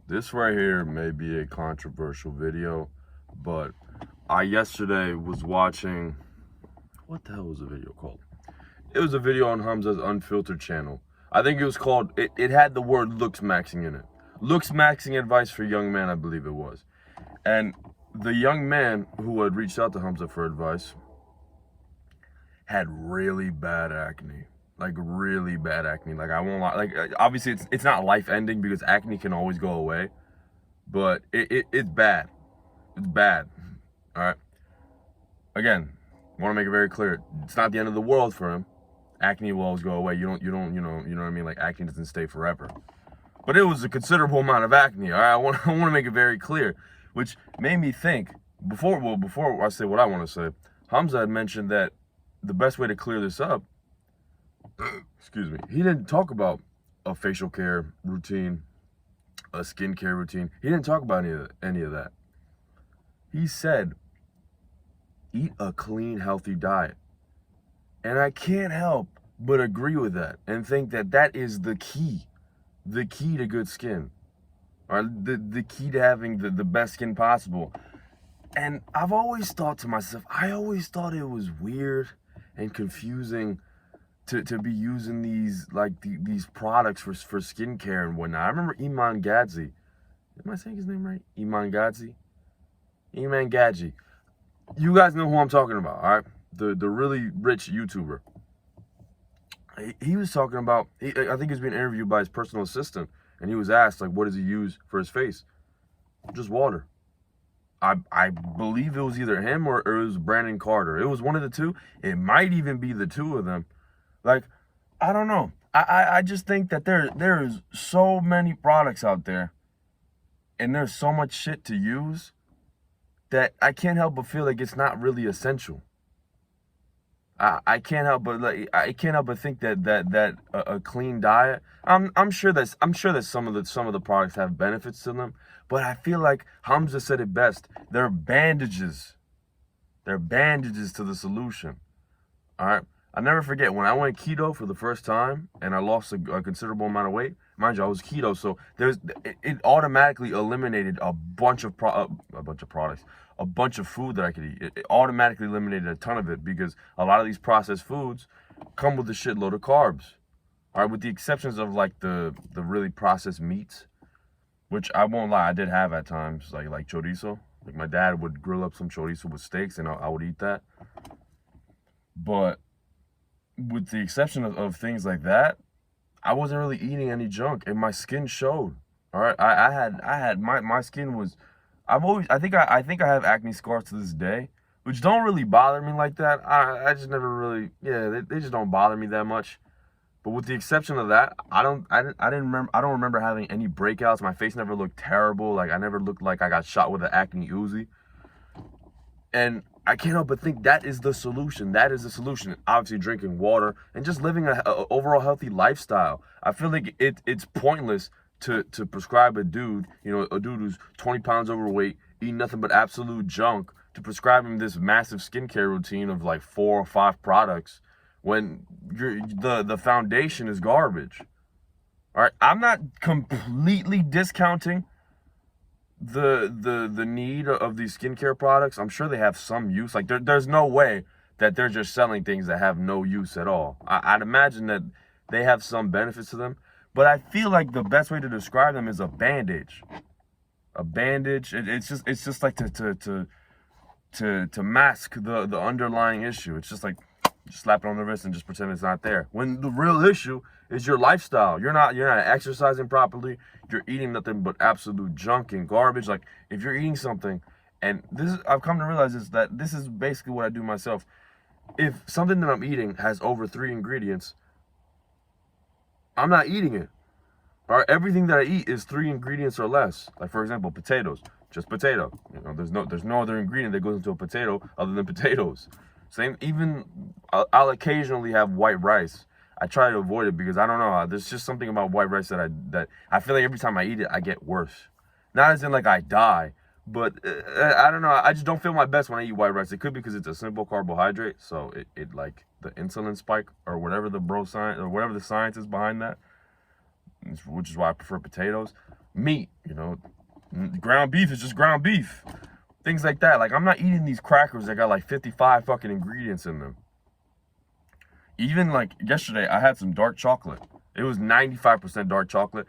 This right here may be a controversial video, but I yesterday was watching, what the hell was the video called? It was a video on Hamza's Unfiltered channel. I think it was called, it had the word looks maxing in it. Looks maxing advice for young men, I believe it was. And the young man who had reached out to Hamza for advice had really bad acne. Like really bad acne. Like I won't lie. Like obviously it's not life ending because acne can always go away. But it's bad. It's bad. All right. Again, want to make it very clear. It's not the end of the world for him. Acne will always go away. You know what I mean. Like acne doesn't stay forever. But it was a considerable amount of acne. All right. I want to make it very clear, which made me think before I say what I want to say. Hamza had mentioned that the best way to clear this up, excuse me, he didn't talk about a facial care routine, a skincare routine. He didn't talk about any of that. He said, eat a clean, healthy diet. And I can't help but agree with that and think that that is the key to good skin, or the key to having the best skin possible. And I've always thought to myself, I always thought it was weird and confusing to be using these these products for skincare and whatnot. I remember Iman Gadzi. Am I saying his name right? Iman Gadzi? Iman Gadzi. You guys know who I'm talking about, all right? The really rich YouTuber. He was talking about, I think he was being interviewed by his personal assistant, and he was asked, like, what does he use for his face? Just water. I believe it was either him or it was Brandon Carter. It was one of the two. It might even be the two of them. Like, I don't know. I just think that there is so many products out there, and there's so much shit to use that I can't help but feel like it's not really essential. I can't help but think that a clean diet. I'm sure that some of the products have benefits to them, but I feel like Hamza said it best. They're bandages. They're bandages to the solution. All right. I never forget when I went keto for the first time and I lost a considerable amount of weight. Mind you, I was keto, so it automatically eliminated a bunch of products, a bunch of food that I could eat. It automatically eliminated a ton of it because a lot of these processed foods come with a shitload of carbs. All right, with the exceptions of like the really processed meats, which I won't lie, I did have at times, like chorizo. Like my dad would grill up some chorizo with steaks, and I would eat that. But with the exception of things like that, I wasn't really eating any junk, and my skin showed. All right, I had my skin was. I think I have acne scars to this day, which don't really bother me like that. I just never really, yeah, they just don't bother me that much. But with the exception of that, I don't remember having any breakouts. My face never looked terrible. Like I never looked like I got shot with an acne Uzi. And I can't help but think that is the solution. That is the solution. Obviously, drinking water and just living a overall healthy lifestyle. I feel like it's pointless to prescribe a dude, a dude who's 20 pounds overweight, eating nothing but absolute junk, to prescribe him this massive skincare routine of like 4 or 5 products when the foundation is garbage. All right, I'm not completely discounting the need of these skincare products. I'm sure they have some use. Like there's no way that they're just selling things that have no use at all. I'd imagine that they have some benefits to them, but I feel like the best way to describe them is a bandage. A bandage. It's just like to mask the underlying issue. It's just like just slap it on the wrist and just pretend it's not there. When the real issue is your lifestyle. You're not exercising properly. You're eating nothing but absolute junk and garbage. Like if you're eating something, and I've come to realize is that this is basically what I do myself. If something that I'm eating has over 3 ingredients, I'm not eating it. All right, everything that I eat is 3 ingredients or less. Like for example, potatoes, just potato. There's no other ingredient that goes into a potato other than potatoes. Same, even I'll occasionally have white rice. I try to avoid it because I don't know. There's just something about white rice that I feel like every time I eat it, I get worse. Not as in like I die, but I don't know. I just don't feel my best when I eat white rice. It could be because it's a simple carbohydrate, so it like the insulin spike or whatever the science is behind that, which is why I prefer potatoes. meat, you know. Ground beef is just ground beef. Things like that. Like, I'm not eating these crackers that got like 55 fucking ingredients in them. Even like yesterday, I had some dark chocolate. It was 95% dark chocolate.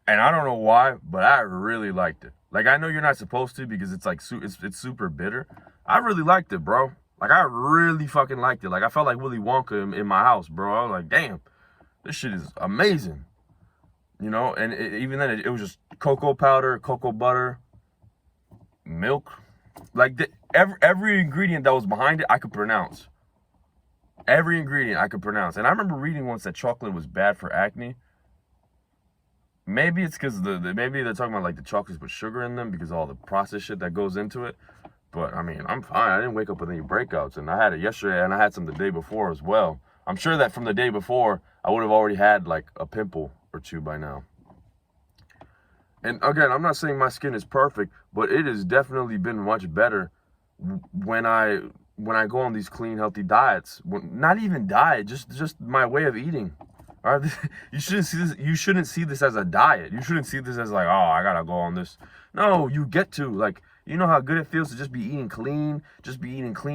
And I don't know why, but I really liked it. Like, I know you're not supposed to because it's like, it's super bitter. I really liked it, bro. Like, I really fucking liked it. Like, I felt like Willy Wonka in my house, bro. I was like, damn, this shit is amazing. You know, and even then, it was just cocoa powder, cocoa butter, milk. Like, every ingredient that was behind it, I could pronounce. Every ingredient I could pronounce. And I remember reading once that chocolate was bad for acne. Maybe it's because maybe they're talking about like the chocolates with sugar in them because of all the processed shit that goes into it. But I mean, I'm fine. I didn't wake up with any breakouts, and I had it yesterday, and I had some the day before as well. I'm sure that from the day before, I would have already had like a pimple or two by now. And again, I'm not saying my skin is perfect, but it has definitely been much better when I go on these clean, healthy diets. Not even diet, just my way of eating. All right, you shouldn't see this. You shouldn't see this as a diet. You shouldn't see this as like, oh, I gotta go on this. No, you get to, like, you know how good it feels to just be eating clean,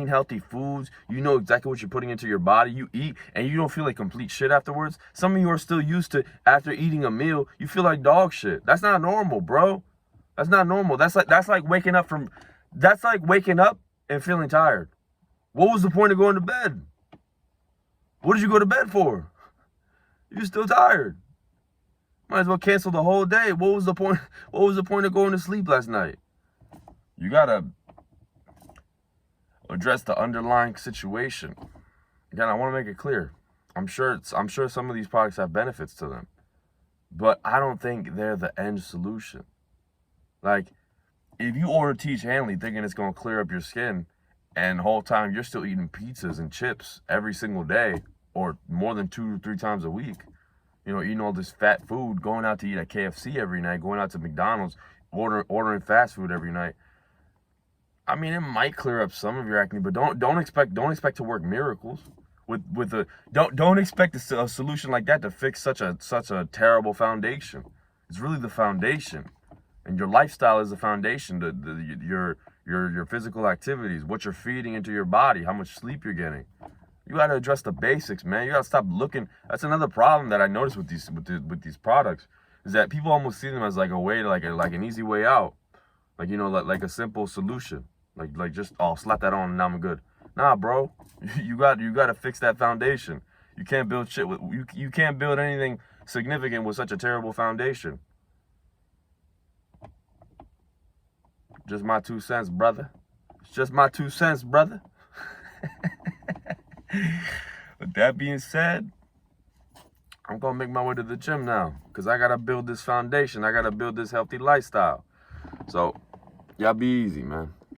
healthy foods. You know exactly what you're putting into your body. You eat and you don't feel like complete shit afterwards. Some of you are still used to, after eating a meal, you feel like dog shit. That's not normal, bro. That's not normal. That's like waking up and feeling tired. What was the point of going to bed? What did you go to bed for? You're still tired. Might as well cancel the whole day. What was the point? What was the point of going to sleep last night? You gotta address the underlying situation. Again, I want to make it clear. I'm sure some of these products have benefits to them, but I don't think they're the end solution. Like, if you order Teach Hanley thinking it's gonna clear up your skin, and the whole time you're still eating pizzas and chips every single day, or more than 2 to 3 times a week, you know, eating all this fat food, going out to eat at KFC every night, going out to McDonald's, ordering fast food every night. I mean, it might clear up some of your acne, but don't expect to work miracles. Don't expect a solution like that to fix such a terrible foundation. It's really the foundation, and your lifestyle is the foundation. Your physical activities, what you're feeding into your body, how much sleep you're getting. You got to address the basics, man. You got to stop looking. That's another problem that I noticed with these products, is that people almost see them as like a way to like an easy way out, like, you know, like a simple solution, like just, oh, slap that on and now I'm good. Nah, bro, you got to fix that foundation. You can't build shit with you can't build anything significant with such a terrible foundation. Just my 2 cents, brother. It's just my 2 cents, brother. With that being said, I'm gonna make my way to the gym now, because I gotta build this foundation. I gotta build this healthy lifestyle. So y'all be easy, man.